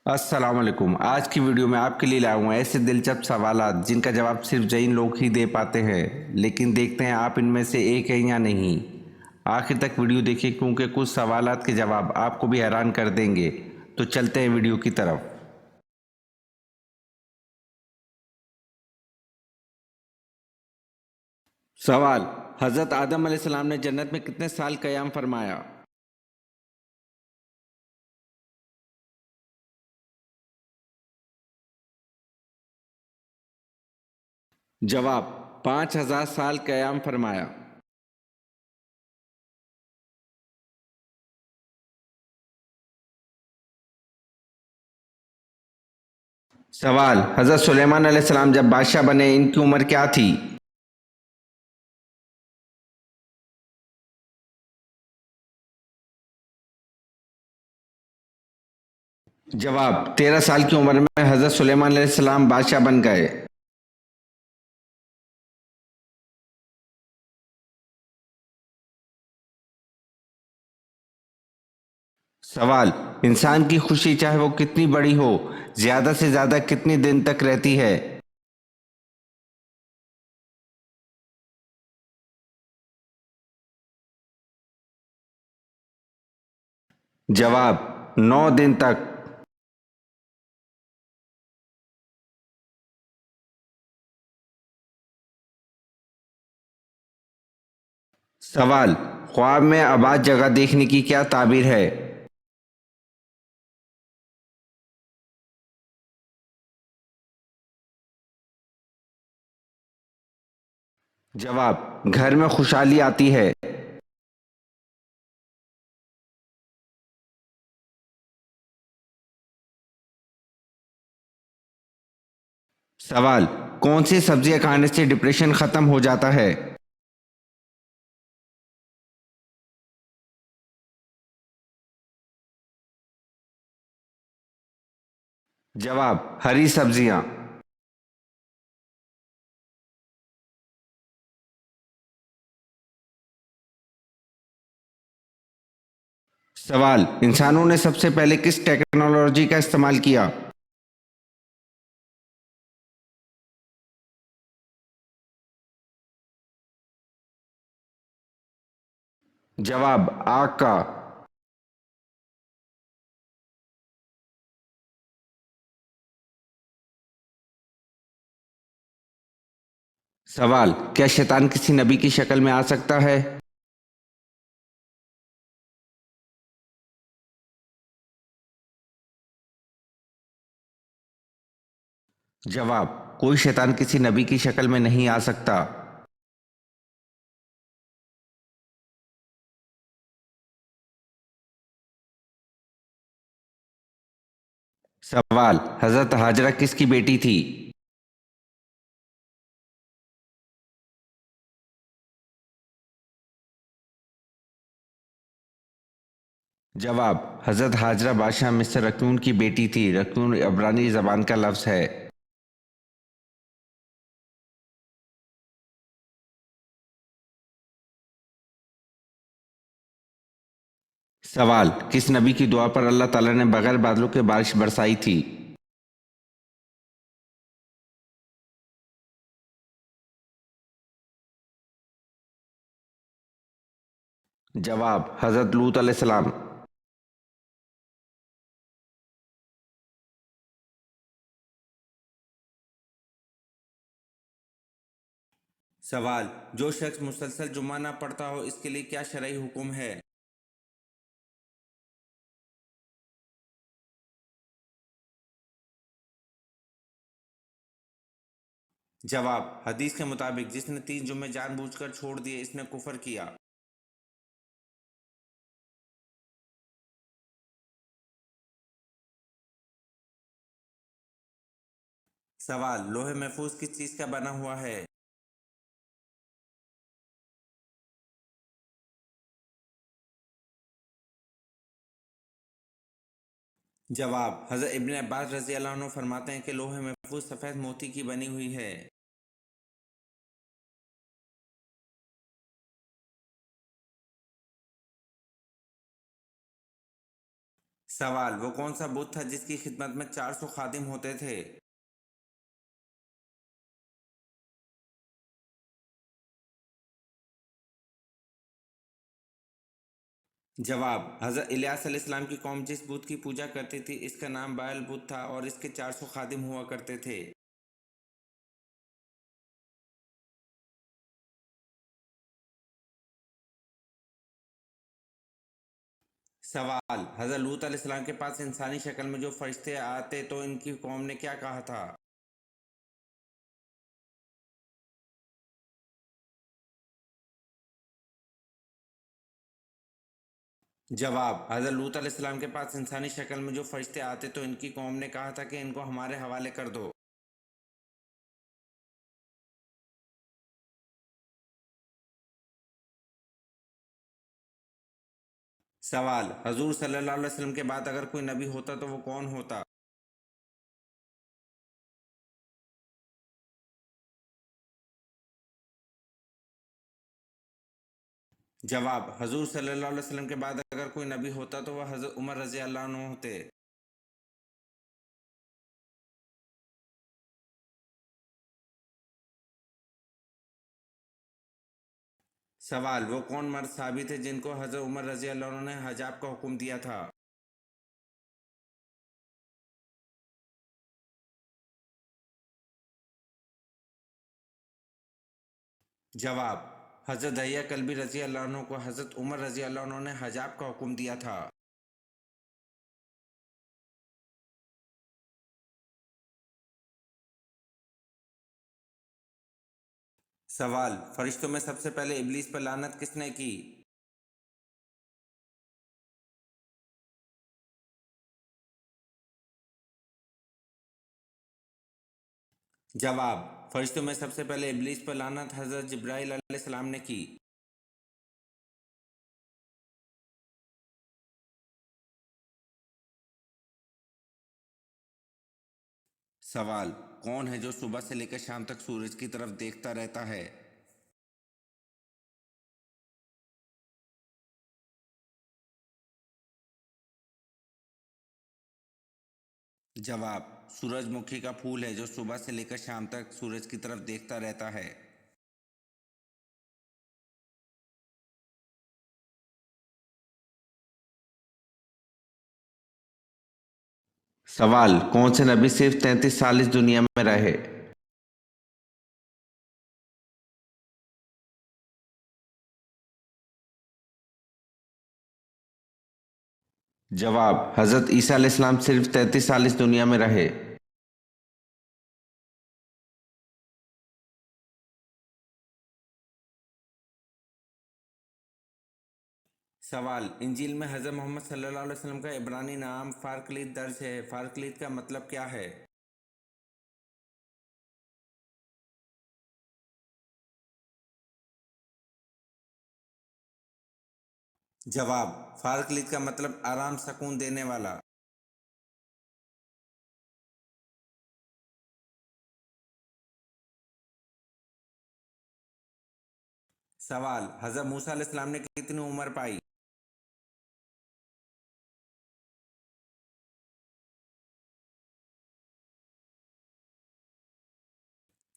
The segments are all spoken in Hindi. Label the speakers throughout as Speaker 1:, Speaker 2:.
Speaker 1: अस्सलाम वालेकुम। आज की वीडियो में आपके लिए लाया हूँ ऐसे दिलचस्प सवालात जिनका जवाब सिर्फ जैन लोग ही दे पाते हैं। लेकिन देखते हैं आप इनमें से एक हैं या नहीं। आखिर तक वीडियो देखिए क्योंकि कुछ सवालात के जवाब आपको भी हैरान कर देंगे। तो चलते हैं वीडियो की तरफ। सवाल: हज़रत आदम अलैहिस्सलाम ने जन्नत में कितने साल क़याम फरमाया? जवाब: 5000 साल क़याम फरमाया। सवाल: हज़रत सुलेमान अलैहिस्सलाम जब बादशाह बने इनकी उम्र क्या थी? जवाब: 13 साल की उम्र में हज़रत सुलेमान अलैहिस्सलाम बादशाह बन गए। सवाल: इंसान की खुशी चाहे वो कितनी बड़ी हो, ज्यादा से ज्यादा कितने दिन तक रहती है? जवाब: 9 दिन तक। सवाल: ख्वाब में आबाद जगह देखने की क्या ताबीर है? जवाब: घर में खुशहाली आती है। सवाल: कौन सी सब्जियां खाने से डिप्रेशन खत्म हो जाता है? जवाब: हरी सब्जियां। सवाल: इंसानों ने सबसे पहले किस टेक्नोलॉजी का इस्तेमाल किया? जवाब: आग का। सवाल: क्या शैतान किसी नबी की शक्ल में आ सकता है? जवाब: कोई शैतान किसी नबी की शक्ल में नहीं आ सकता। सवाल: हजरत हाजरा किसकी बेटी थी? जवाब: हजरत हाजरा बादशाह मिस्र रकून की बेटी थी। रकून इब्रानी जबान का लफ्ज है। सवाल: किस नबी की दुआ पर अल्लाह ताला ने बगैर बादलों के बारिश बरसाई थी? जवाब: हजरत लूत अलैहिस्सलाम। सवाल: जो शख्स मुसलसल जुम्मा ना पढ़ता हो इसके लिए क्या शरई हुक्म है? जवाब: हदीस के मुताबिक जिसने 3 जुम्मे जानबूझकर छोड़ दिए इसने कुफर किया। सवाल: लोहे महफूज किस चीज का बना हुआ है? जवाब: हजरत इब्ने अब्बास रजी अल्लाह अन्हु फरमाते हैं कि लोहे महफूज सफ़ेद मोती की बनी हुई है। सवाल, वो कौन सा बुत था जिसकी खिदमत में 400 खादिम होते थे? जवाब, हज़रत इलियास अलैहिस्सलाम की कौम जिस बुत की पूजा करती थी इसका नाम बायल बुत था और इसके 400 खादिम हुआ करते थे। सवाल, हज़रत लूत अलैहिस्सलाम के पास इंसानी शक्ल में जो फरिश्ते आते तो इनकी कौम ने क्या कहा था? जवाब, हज़रत लूत अलैहिस्सलाम के पास इंसानी शक्ल में जो फरिश्ते आते तो इनकी कौम ने कहा था कि इनको हमारे हवाले कर दो। सवाल, हजूर सल्लल्लाहु अलैहि वसल्लम के बाद अगर कोई नबी होता तो वो कौन होता? जवाब, हजूर सल्लल्लाहु अलैहि वसल्लम के बाद अगर कोई नबी होता तो वह हज़रत उमर रज़ी अल्लाह अन्हु होते। सवाल, वो कौन मर्द साहबी थे जिनको हज़रत उमर रज़ी अल्लाह अन्हु ने हजाब का हुक्म दिया था? जवाब, हज़रत दहिया कल्बी रज़ी अल्लाह अन्हु को हज़रत उमर रज़ी अल्लाह अन्हु ने हजाब का हुक्म दिया था। सवाल, फरिश्तों में सबसे पहले इब्लीस पर लानत किसने की? जवाब, फरिश्तों में सबसे पहले इब्लीस पर लानत हज़रत जिब्राइल अलैहिस्सलाम ने की। सवाल, कौन है जो सुबह से लेकर शाम तक सूरज की तरफ देखता रहता है? जवाब, सूरजमुखी का फूल है जो सुबह से लेकर शाम तक सूरज की तरफ देखता रहता है। सवाल, कौन से नबी सिर्फ 33 साल इस दुनिया में रहे? जवाब, हजरत ईसा अलैहिस्सलाम सिर्फ 33 साल इस दुनिया में रहे। सवाल, इंजील में हजरत मोहम्मद सल्लल्लाहु अलैहि वसल्लम का इब्रानी नाम फारकलीत दर्ज है, फारकलीत का मतलब क्या है? जवाब, फारकलीत का मतलब आराम सकून देने वाला। सवाल, हजरत मूसा अलैहिस्सलाम ने कितनी उम्र पाई?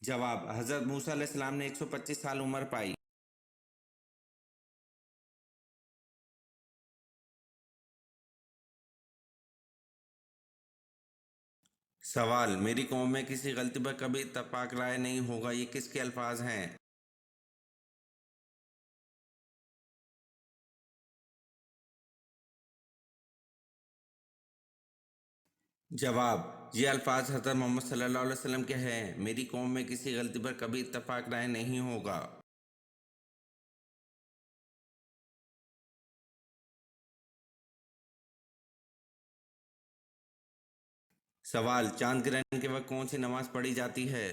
Speaker 1: जवाब, हजरत मूसा अलैहिस्सलाम ने 125 साल उम्र पाई। सवाल, मेरी कौम में किसी गलती पर कभी इत्तफाक राय नहीं होगा, ये किसके अल्फाज हैं? जवाब, ये अल्फाज हज़रत मोहम्मद सल्लल्लाहु अलैहि वसल्लम के हैं, मेरी कौम में किसी गलती पर कभी इत्तफाक राय नहीं होगा। सवाल, चांद ग्रहण के वक्त कौन सी नमाज पढ़ी जाती है?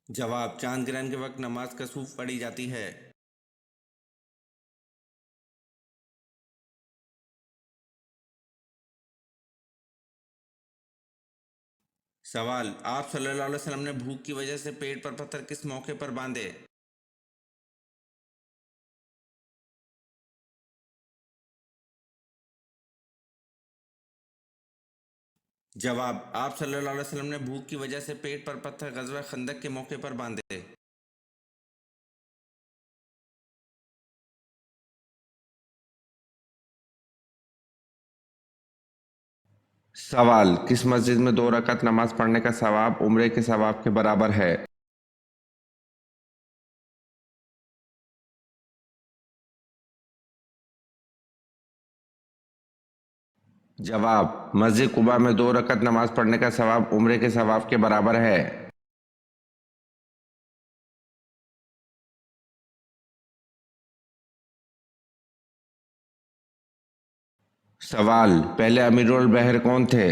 Speaker 1: जवाब, चांद ग्रहण के वक्त नमाज कसूफ पढ़ी जाती है। सवाल, आप सल्लल्लाहु अलैहि वसल्लम ने भूख की वजह से पेट पर पत्थर किस मौके पर बांधे? जवाब, आप सल्लल्लाहु अलैहि वसल्लम ने भूख की वजह से पेट पर पत्थर ग़ज़वा खंदक के मौके पर बांधे। सवाल, किस मस्जिद में 2 रकात नमाज पढ़ने का सवाब उम्रे के सवाब के बराबर है? जवाब, मस्जिद कुबा में 2 रकात नमाज पढ़ने का सवाब उम्रे के सवाब के बराबर है। सवाल, पहले अमीरुल बहर कौन थे?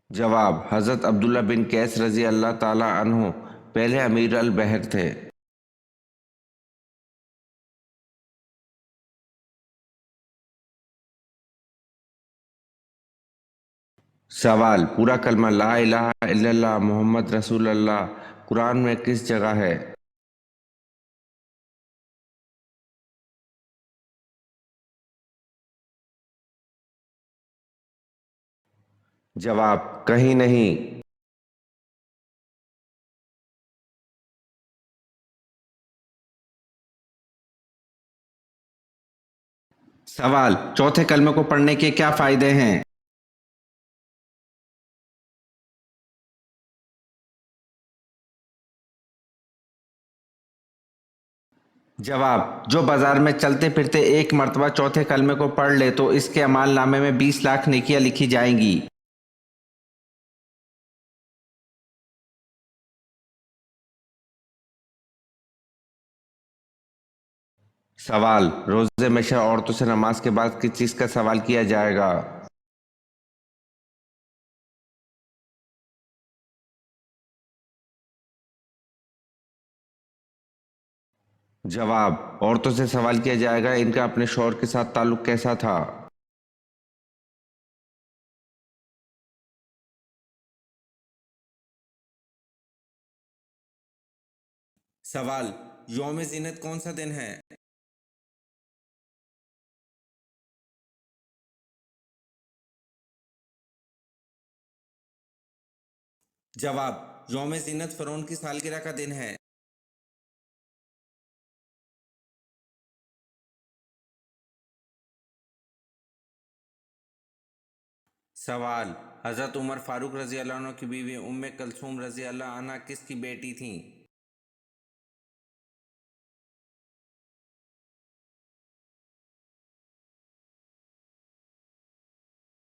Speaker 1: जवाब, हज़रत अब्दुल्ला बिन कैस रज़ी अल्लाह ताला अन्हु पहले अमीर अल बहर थे। सवाल, पूरा कलमा ला इलाहा इल्लल्लाह मोहम्मद रसूलुल्लाह कुरान में किस जगह है? जवाब, कहीं नहीं। सवाल, चौथे कलमे को पढ़ने के क्या फायदे हैं? जवाब, जो बाजार में चलते फिरते एक मर्तबा चौथे कलमे को पढ़ ले तो इसके अमाल नामे में 20 लाख नेकियां लिखी जाएंगी। सवाल, रोज़े में से औरतों से नमाज के बाद किस चीज़ का सवाल किया जाएगा? जवाब, औरतों से सवाल किया जाएगा इनका अपने शौहर के साथ ताल्लुक कैसा था? सवाल, यौम ज़ीनत कौन सा दिन है? जवाब, यौम ज़ीनत फ़िरौन की सालगिरह का दिन है। सवाल, हज़रत उमर फारूक रज़ी अल्लाह अन्हु की बीवी उम्मे कलसूम रज़ी अल्लाह अन्हा किसकी बेटी थीं?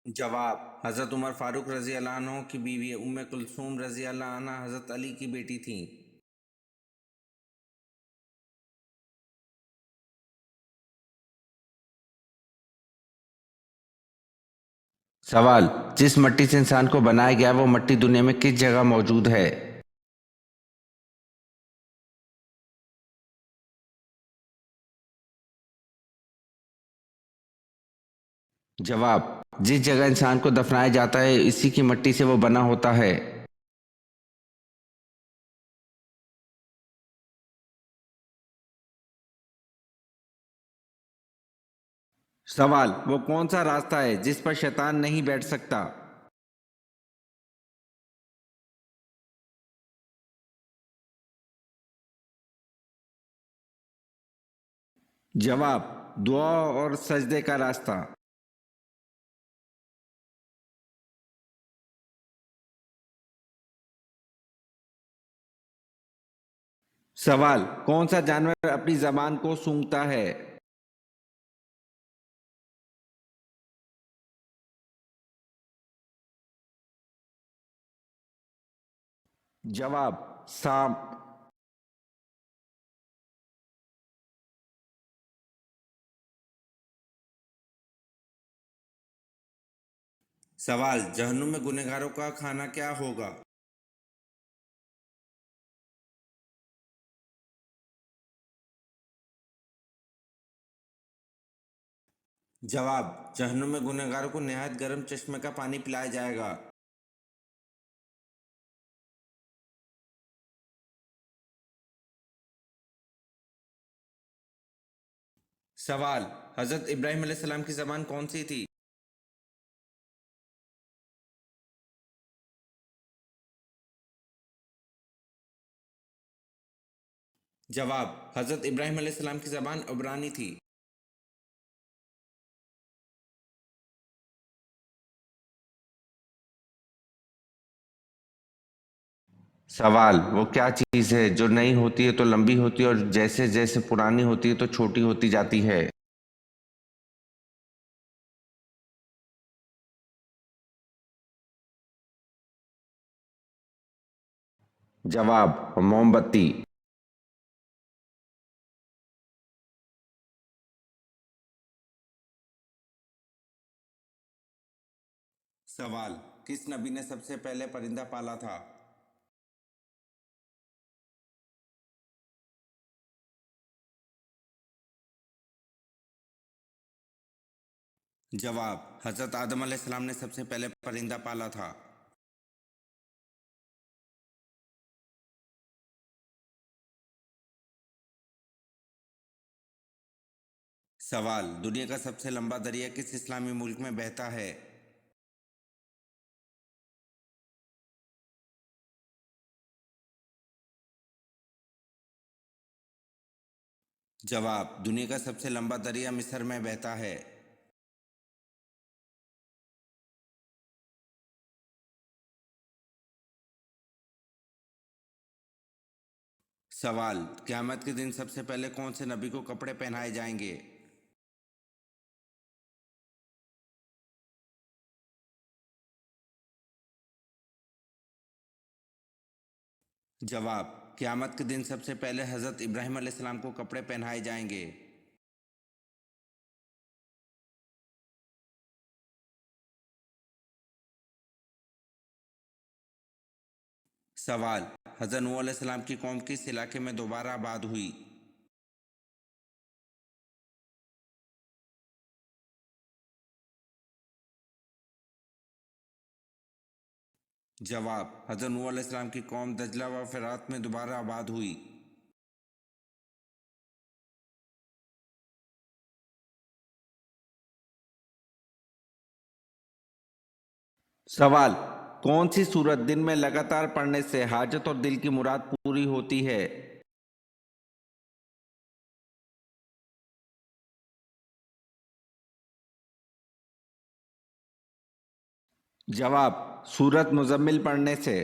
Speaker 1: जवाब, हज़रत उमर फारूक रज़ी अल्लाह अन्हु की बीवी उम्मे कुलसूम रज़ी अल्लाह अन्हा हज़रत अली की बेटी थीं। सवाल, जिस मट्टी से इंसान को बनाया गया वो मट्टी दुनिया में किस जगह मौजूद है? जवाब, जिस जगह इंसान को दफनाया जाता है इसी की मट्टी से वो बना होता है। सवाल, वो कौन सा रास्ता है जिस पर शैतान नहीं बैठ सकता? जवाब, दुआ और सजदे का रास्ता। सवाल, कौन सा जानवर अपनी जबान को सूंघता है? जवाब, सांप। सवाल, जहन्नुम में गुनहगारों का खाना क्या होगा? जवाब, जहन्नुम में गुनहगारों को नहायत गर्म चश्मे का पानी पिलाया जाएगा। सवाल, हजरत इब्राहिम अलैहिस्सलाम की ज़बान कौन सी थी? जवाब, हजरत इब्राहिम अलैहिस्सलाम की ज़बान इब्रानी थी। सवाल, वो क्या चीज़ है जो नई होती है तो लंबी होती है और जैसे जैसे पुरानी होती है तो छोटी होती जाती है? जवाब, मोमबत्ती। सवाल, किस नबी ने सबसे पहले परिंदा पाला था? जवाब, हजरत आदम अलैहिस्सलाम ने सबसे पहले परिंदा पाला था। सवाल, दुनिया का सबसे लंबा दरिया किस इस्लामी मुल्क में बहता है? जवाब, दुनिया का सबसे लंबा दरिया मिस्र में बहता है। सवाल, क़यामत के दिन सबसे पहले कौन से नबी को कपड़े पहनाए जाएंगे? जवाब, क़यामत के दिन सबसे पहले हजरत इब्राहिम अलैहिस्सलाम को कपड़े पहनाए जाएंगे। सवाल, हजरत नूह अलैहिस्सलाम की कौम किस इलाके में दोबारा आबाद हुई? जवाब, हजरत नूह अलैहिस्सलाम की कौम दजला व फ़रात में दोबारा आबाद हुई। सवाल, कौन सी सूरत दिन में लगातार पढ़ने से हाजत और दिल की मुराद पूरी होती है? जवाब, सूरत मुजम्मिल पढ़ने से।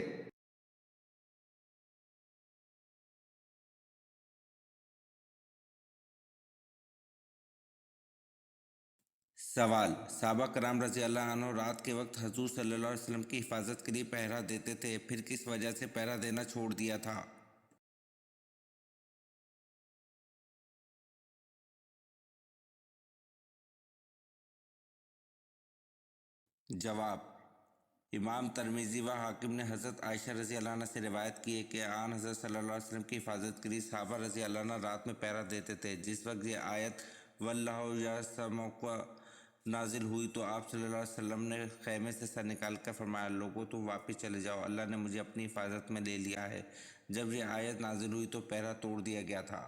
Speaker 1: सवाल, सहाबा कराम रज़ी अल्लाह अन्हु रात के वक्त हजूर सल्लल्लाहु अलैहि वसल्लम की हिफाजत के लिए पहरा देते थे, फिर किस वजह से पहरा देना छोड़ दिया था? जवाब, इमाम तरमिज़ी व हाकिम ने हज़रत आयशा रज़ी अल्लाह अन्हा से रिवायत की है कि आन हज़रत सल्लल्लाहु अलैहि वसल्लम की हिफाजत के लिए सहाबा रज़ी अल्लाह अन्हा रात में पहरा देते थे। जिस वक्त ये आयत वल्लाहु यअसिमुका नाजिल हुई तो आप सल्लल्लाहु अलैहि वसल्लम ने खैमे से सर निकाल कर फरमाया, लोगों तुम वापस चले जाओ, अल्लाह ने मुझे अपनी हिफाजत में ले लिया है। जब ये आयत नाजिल हुई तो पहरा तोड़ दिया गया था।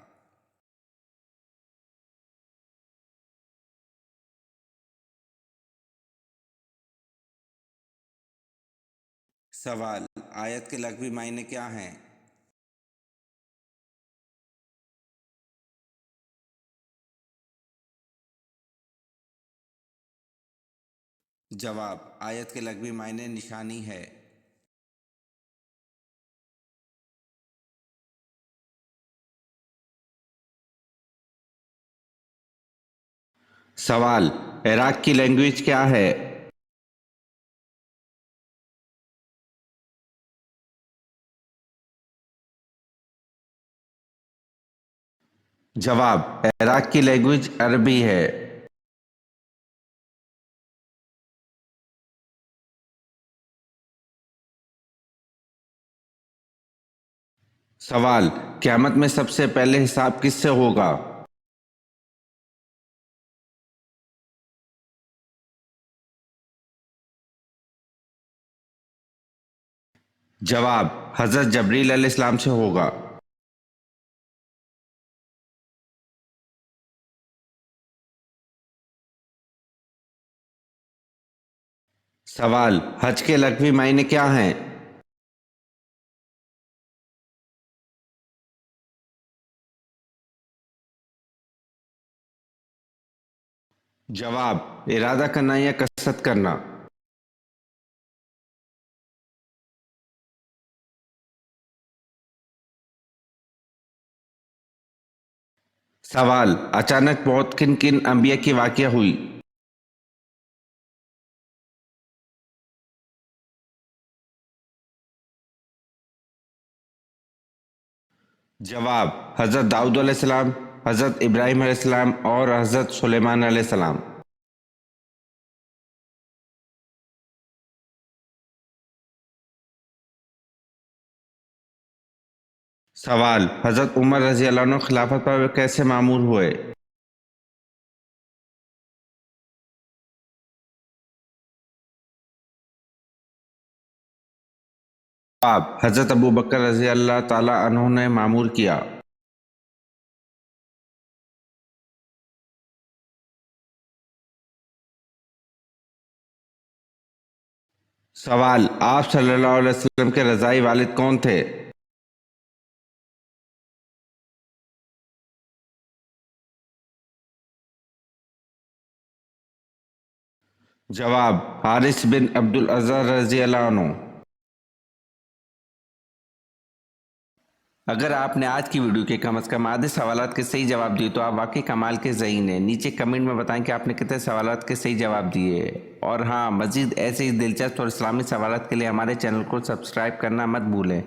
Speaker 1: सवाल, आयत के लग़वी मायने क्या हैं? जवाब, आयत के लग़वी मायने निशानी है। सवाल, इराक की लैंग्वेज क्या है? जवाब, इराक की लैंग्वेज अरबी है। सवाल, क़यामत में सबसे पहले हिसाब किससे होगा? जवाब हज़रत जबरील अलैहिस्सलाम से होगा। सवाल हज के लघवी मायने क्या हैं? जवाब इरादा करना या कसरत करना। सवाल अचानक मौत किन किन अंबिया की वाक़या हुई? जवाब हज़रत दाऊद अलैहिस्सलाम, हज़रत इब्राहीम अलैहिस्सलाम और हज़रत सुलेमान अलैहिस्सलाम। सवाल हज़रत उमर रज़ी अल्लाह अन्हु खिलाफत पर कैसे मामूर हुए? जवाब हज़रत अबू बकर रज़ी अल्लाह ताला अन्हु ने मामूर किया। सवाल आप सल्लल्लाहु अलैहि वसल्लम के रज़ाई वालिद कौन थे? जवाब हारिस बिन अब्दुल अज़्ज़ा रज़ी अल्लाह अन्हु। अगर आपने आज की वीडियो के कम से कम आधे सवालात के सही जवाब दिए तो आप वाकई कमाल के ज़हीन हैं। नीचे कमेंट में बताएं कि आपने कितने सवालात के सही जवाब दिए। और हाँ, मज़ीद ऐसे ही दिलचस्प और इस्लामी सवालात के लिए हमारे चैनल को सब्सक्राइब करना मत भूलें।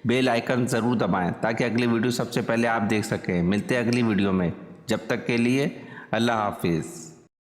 Speaker 1: बेल आइकन ज़रूर दबाएं ताकि अगली वीडियो सबसे पहले आप देख सकें। मिलते हैं अगली वीडियो में, जब तक के लिए अल्लाह हाफिज़।